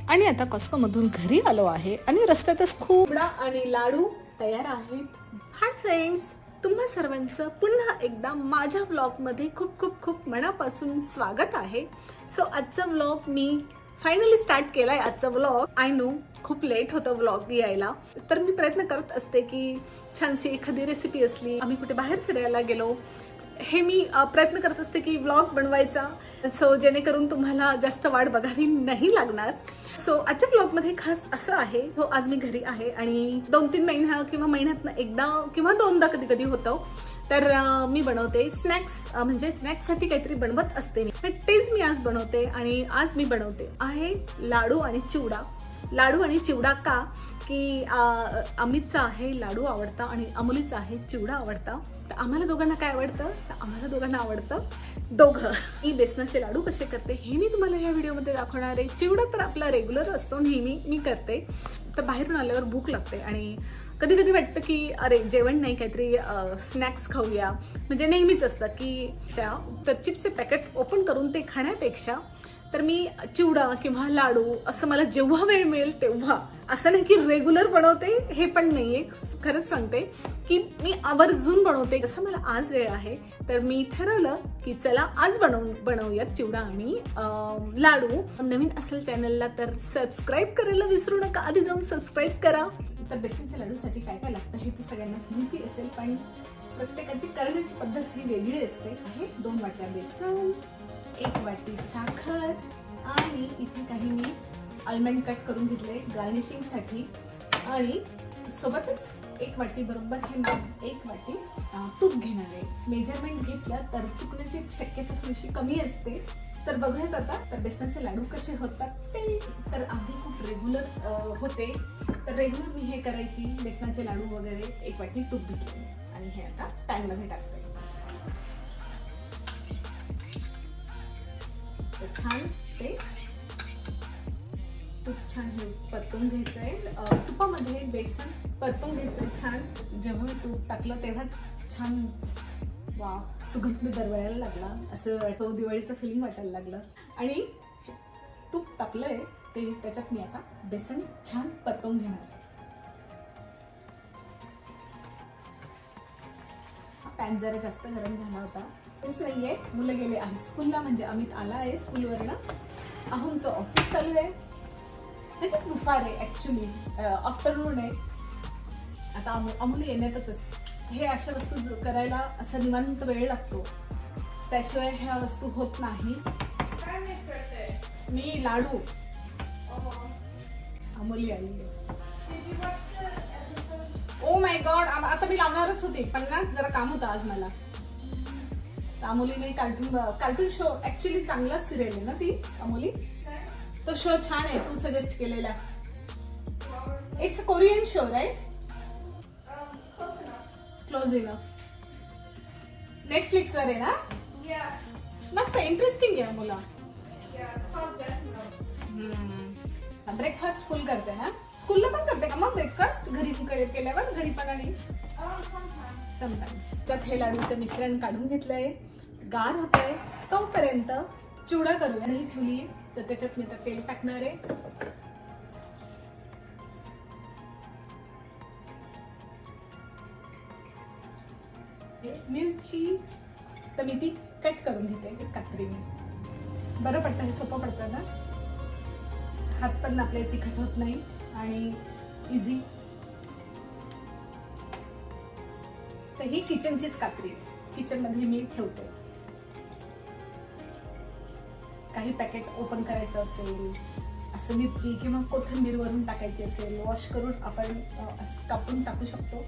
आणि आता कॉस्कोमधून घरी आलो आहे आणि रस्त्यातच खूप आणि लाडू तयार आहेत. हाय फ्रेंड्स, तुम्हा सर्वांचं पुन्हा एकदा माझ्या व्लॉगमध्ये खूप खूप खूप मनापासून स्वागत आहे. सो आजचा व्लॉग मी फायनली स्टार्ट केलाय. आजचा व्लॉग आय नो खूप लेट होतं व्लॉग यायला, तर मी प्रयत्न करत असते की छानशी एखादी रेसिपी असली, आम्ही कुठे बाहेर फिरायला गेलो, हे मी प्रयत्न करत असते की व्लॉग बनवायचा, सो जेणेकरून तुम्हाला जास्त वाट बघावी नाही लागणार. सो आजच्या व्लॉगमध्ये खास असं आहे, हो आज मी घरी आहे आणि 2-3 महिना किंवा महिन्यातनं एकदा किंवा दोनदा कधी कधी होतं, तर मी बनवते स्नॅक्स. म्हणजे स्नॅक्ससाठी काहीतरी बनवत असते मी, तेच मी आज बनवते. आणि आज मी बनवते आहे लाडू आणि चिवडा. लाडू आणि चिवडा का की अमितचा आहे लाडू आवडता आणि अमोलीचा आहे चिवडा आवडता. तर आम्हाला दोघांना काय आवडतं, तर आम्हाला दोघांना आवडतं दोघं. मी बेसनाचे लाडू कसे करते हे मी तुम्हाला या व्हिडिओमध्ये दाखवणार आहे. चिवडा तर आपला रेग्युलर असतो, नेहमी मी करते. तर बाहेरून आल्यावर भूक लागते आणि कधी कधी वाटतं की अरे जेवण नाही, काहीतरी स्नॅक्स खाऊया. म्हणजे नेहमीच असतं की तर चिप्सचे पॅकेट ओपन करून ते खाण्यापेक्षा तर मी चिवडा किंवा लाडू असं मला जेव्हा वेळ मिळेल तेव्हा, असं नाही की रेग्युलर बनवते हे पण नाहीये, खरंच सांगते की मी आवर्जून बनवते. जसं मला आज वेळ आहे तर मी ठरवलं की चला आज बनवूयात चिवडा आणि लाडू. नवीन असेल चॅनलला तर सबस्क्राईब करायला विसरू नका, आधी जाऊन सबस्क्राईब करा. तर बेसनच्या लाडूसाठी काय काय लागतं हे तर सगळ्यांनाच माहिती असेल, पण प्रत्येकाची करण्याची पद्धत ही वेगळी असते. आहे 2 वाट्या बेसन, 1 वाटी साखर आणि इथे काही मी आल्मंड कट करून घेतले गार्निशिंगसाठी, आणि सोबतच 1 वाटी बरोबर हे 1 वाटी तूप घेणार आहे. मेजरमेंट घेतलं तर चुकण्याची शक्यता थोडीशी कमी असते. तर बघूयात आता तर बेसनाचे लाडू कसे होतात ते. तर आधी खूप रेग्युलर होते, तर रेग्युलर मी हे करायची बेसनाचे लाडू वगैरे. 1 वाटी तूप घेतले आणि हे आता पॅनमध्ये टाकते. छान ते तूप छान हे परतून घ्यायचंय. तुपामध्ये बेसन परतून घ्यायचंय छान. जेव्हा मी तूप टाकलं तेव्हाच छान वा सुगंध दरवळायला लागला, असं तो दिवाळीचं फिलिंग वाटायला लागलं. आणि तूप टाकलंय ते त्याच्यात मी आता बेसन छान परतवून घेणार. पॅन जरा जास्त गरम झाला होता. तेच नाहीये, मुलं गेले आहेत स्कूलला, म्हणजे अमित आला आहे स्कूलवरनं. अहोमचं ऑफिस चालू आहे, त्याच्यात दुपार आहे ऍक्च्युली, आफ्टरनून आहे. आता अमोली येण्यातच असते. हे अशा वस्तू करायला असा निवांत वेळ लागतो, त्याशिवाय ह्या वस्तू होत नाही. मी लाडू, अमोली आली आहे. ओ माय गॉड, आता मी लावणारच होते पण ना जरा काम होतं आज मला. अमोलीने कार्टून शो, ऍक्च्युली चांगला सिरियल आहे ना ती अमोली, तो शो छान आहे, तू सजेस्ट केलेला. It's a Korean show right? Close enough. Netflix वर आहे ना? मस्त इंटरेस्टिंग आहे मुला. ब्रेकफास्ट फुल करते ना? स्कूलला पण करते का मग ब्रेकफास्ट घरी केल्यावर? घरी पण आणि समटाइम्स. त्यात हे लाडूचं मिश्रण काढून घेतलंय, गार होतंय, तोपर्यंत चिवडा करूया. ही ठेवली तर त्याच्यात मी आता तेल टाकणार आहे. मिरची तर मी ती कट करून घेते कात्रीने. बरं पडतं, हे सोपं पडतं ना, हात पण आपले तिखट होत नाही आणि इझी. तर ही किचनचीच कात्री, किचन मध्ये मी ठेवते. काही पॅकेट ओपन करायचं असेल, असं मिरची किंवा कोथिंबीर वरून टाकायची असेल, वॉश करून आपण कापून टाकू शकतो.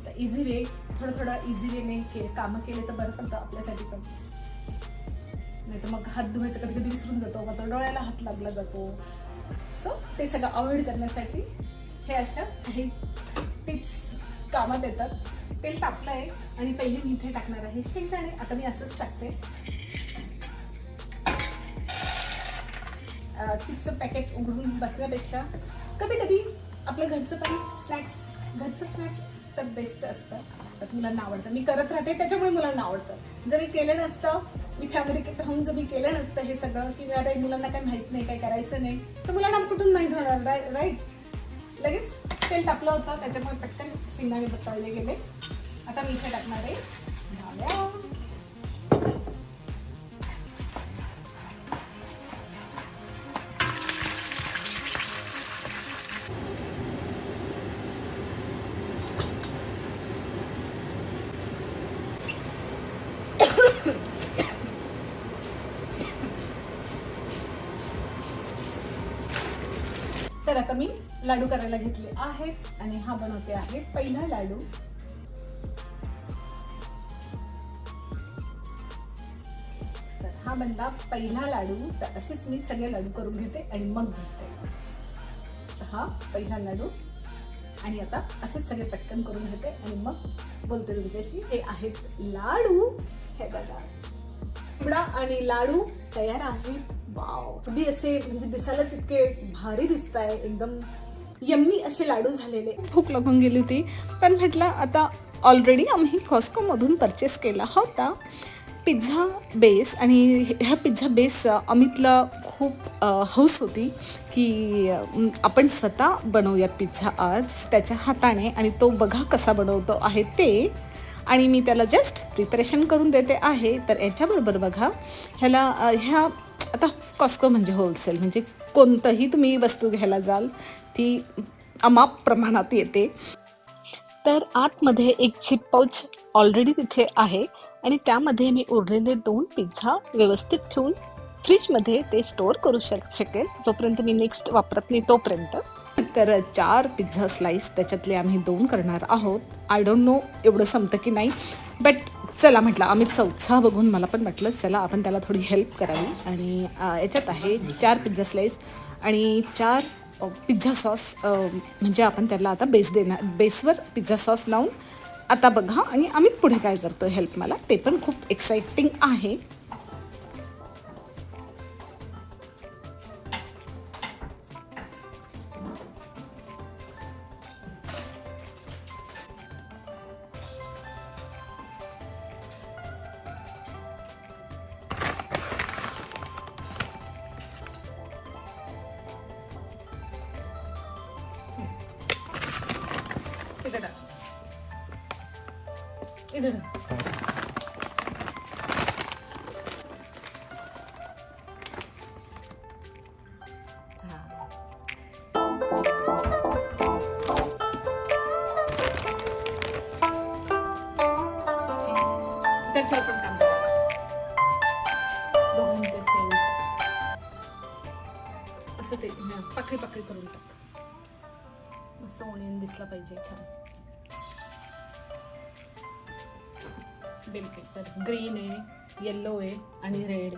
तर इझी वे, थोडं इझी वेने कामं केले तर बरं पडतं आपल्यासाठी पण. नाही तर मग हात धुवायचं कधी कधी विसरून जातो, मग तो डोळ्याला हात लागला जातो. सो ते सगळं अवॉइड करण्यासाठी हे अशा काही टिप्स कामात येतात. तेल टाकलं आहे आणि पहिले मी इथे टाकणार आहे शेंगदाणे. आता मी असंच टाकते. चिप्सचं पॅकेट उघडून बसण्यापेक्षा कधी कधी आपल्या घरचं पण घरचं स्नॅक्स तर बेस्ट असतं. तर मुलांना आवडतं, मी करत राहते त्याच्यामुळे मुलांना आवडतं. जर मी केलं नसतं, मी अमेरिकेत राहून जर मी केलं नसतं हे सगळं, की अरे मुलांना काही माहित नाही, काही करायचं नाही, तर मुलांना कुठून माहित होणार, राईट. लगेच तेल टाकलं होतं त्याच्यामुळे पटकन शेंगदाणे तळले गेले. आता मी इथे टाकणार आहे डाळ्या. तर आता मी लाडू करायला घेतले आहेत आणि हा बनवते आहे पहिला लाडू. तर हा बनला पहिला लाडू. तर असेच मी सगळे लाडू करून घेते आणि मग घेते. हा पहिला लाडू आणि आता असेच सगळे पटकन करून घेते आणि मग बोलते तुमच्याशी. हे आहेत लाडू, हे बघा चिवडा आणि लाडू तयार आहेत. वाव, तुम्ही असे म्हणजे दिसायलाच इतके भारी दिसताय, एकदम यम्मी असे लाडू झालेले. भूक लागून गेली होती, पण म्हटलं आता ऑलरेडी आम्ही कॉस्कोमधून परचेस केला होता पिझ्झा बेस, आणि ह्या पिझ्झा बेस अमितला खूप हौस होती की आपण स्वतः बनवूयात पिझ्झा आज त्याच्या हाताने, आणि तो बघा कसा बनवतो आहे ते, आणि मी त्याला जस्ट प्रिपरेशन करून देते आहे. तर याच्याबरोबर बघा ह्याला ह्या आता कॉस्को म्हणजे होलसेल, म्हणजे कोणतंही तुम्ही वस्तू घ्यायला जाल ती अमाप प्रमाणात येते. तर आतमध्ये एक झिप पाऊच ऑलरेडी तिथे आहे आणि त्यामध्ये मी उरलेले 2 पिझ्झा व्यवस्थित ठेवून फ्रीजमध्ये ते स्टोअर करू शकेल जोपर्यंत मी नेक्स्ट वापरत नाही तोपर्यंत. तर 4 पिझ्झा स्लाइस त्याच्यातले आम्ही 2 करणार आहोत. आय डोंट नो एवढं संपतं की नाही, बट चला म्हटलं अमितचा उत्साह बघून मला पण म्हटलं चला आपण त्याला थोडी हेल्प करावी. आणि याच्यात आहे 4 पिझ्झा स्लाइस आणि 4 पिझ्झा सॉस, म्हणजे आपण त्याला आता बेसवर पिझ्झा सॉस लावून आता बघा. आणि अमित पुढे काय करतो हेल्प मला, ते पण खूप एक्साइटिंग आहे. इधर त्याच्यावर पण काम करा दोघांचे सेम असं ते पाकळी पाकळी करून टाक, मस्त ओनियन दिसला पाहिजे छान. बेल पेपर ग्रीन आहे, येल्लो आहे आणि red.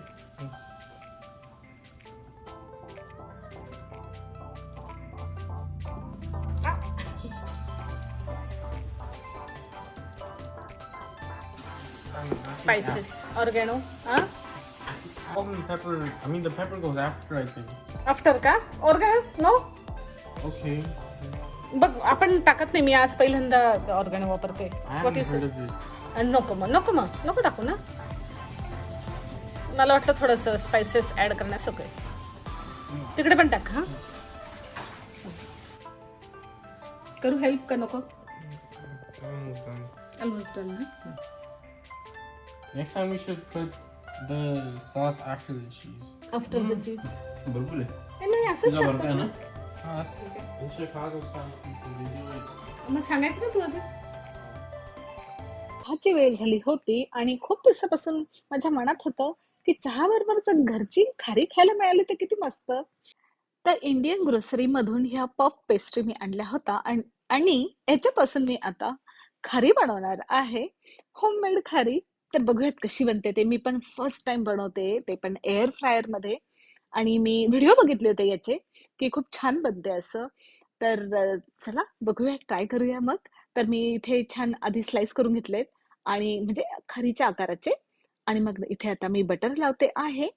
Spices, oregano, huh? Salt and pepper. I mean, the pepper goes after, I think. After का? Oregano? No? Okay. बघ आपण टाकत नाही, मी आज पहिल्यांदा ऑर्गॅनो वापरते. I What you haven't say? heard of it. नको टाकू ना. मला वाटलं थोडंसं स्पायसेस ऍड करण्यास. ओके, तिकडे पण टाक. हा करू हेल्प का नको? Almost done. ऑलमोस्ट डन ना. Next time we should put the sauce after the cheese. After the cheese. Barbule. नाही असंच Pizza टाकतात barca, ना. no? In Chicago style pizza, they do it. मग सांगायचं ना तू आधी. चहाची वेळ झाली होती आणि खूप दिवसापासून माझ्या मनात होतं की चहा बरोबर जर घरची खारी खायला मिळाली तर किती मस्त. तर इंडियन ग्रोसरी मधून ह्या पफ पेस्ट्री मी आणल्या होता आणि याच्यापासून मी आता खारी बनवणार आहे, होममेड खारी. तर बघूयात कशी बनते ते. मी पण फर्स्ट टाइम बनवते, ते पण एअर फ्रायर मध्ये. आणि मी व्हिडिओ बघितले होते याचे की खूप छान बनते असं. तर चला बघूया, ट्राय करूया मग. तर मी इथे छान आधी स्लाइस करून घेतलेत आणि म्हणजे खारीच्या आकाराचे. आणि मग इथे आता मी बटर लावते आहे.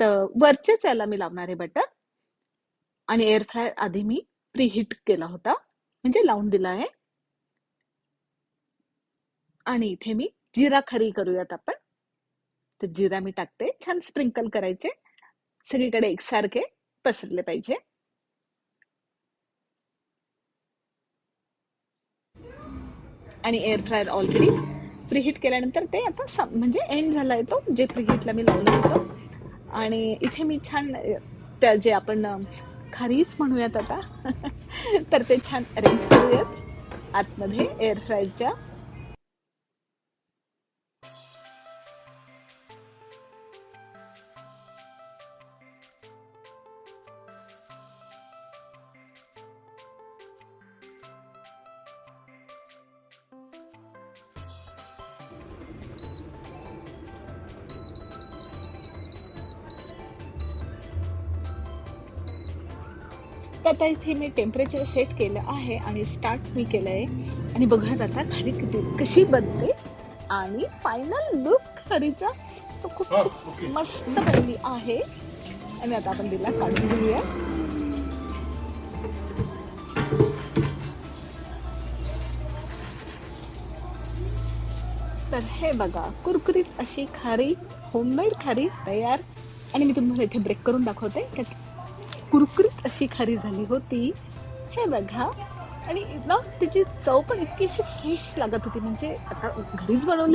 तर वरच्याच याला मी लावणार आहे बटर. आणि एअर फ्रायर आधी मी प्रीहीट केला होता, म्हणजे लावून दिला आहे. आणि इथे मी जिरा खरी करूयात आपण. तर जिरा मी टाकते, छान स्प्रिंकल करायचे, सगळीकडे एकसारखे पसरले पाहिजे. आणि एअर फ्रायर ऑलरेडी प्रीहीट केल्यानंतर ते आता म्हणजे एंड झाला आहे तो, जे प्रीहीटला मी लावलं होतं. आणि इथे मी छान त्या जे आपण खारीच म्हणूयात आता तर ते छान अरेंज करूयात आतमध्ये एअर फ्रायरच्या. तर आता इथे मी टेम्परेचर सेट केलं आहे आणि स्टार्ट मी केलं आहे. आणि बघत आता खारी कशी बनते आणि फायनल लुक खारीचा सो खूप खूप मस्त बनली आहे. आणि आता आपण तिला काढून घेऊया. तर हे बघा, कुरकुरीत अशी खारी, होममेड खारी तयार. आणि मी तुम्हाला इथे ब्रेक करून दाखवते, कुरकुरीत अशी खारी झाली होती, हे बघा. आणि ना तिची चव पण इतकी अशी फ्रेश लागत होती, म्हणजे आता घरीच बनवली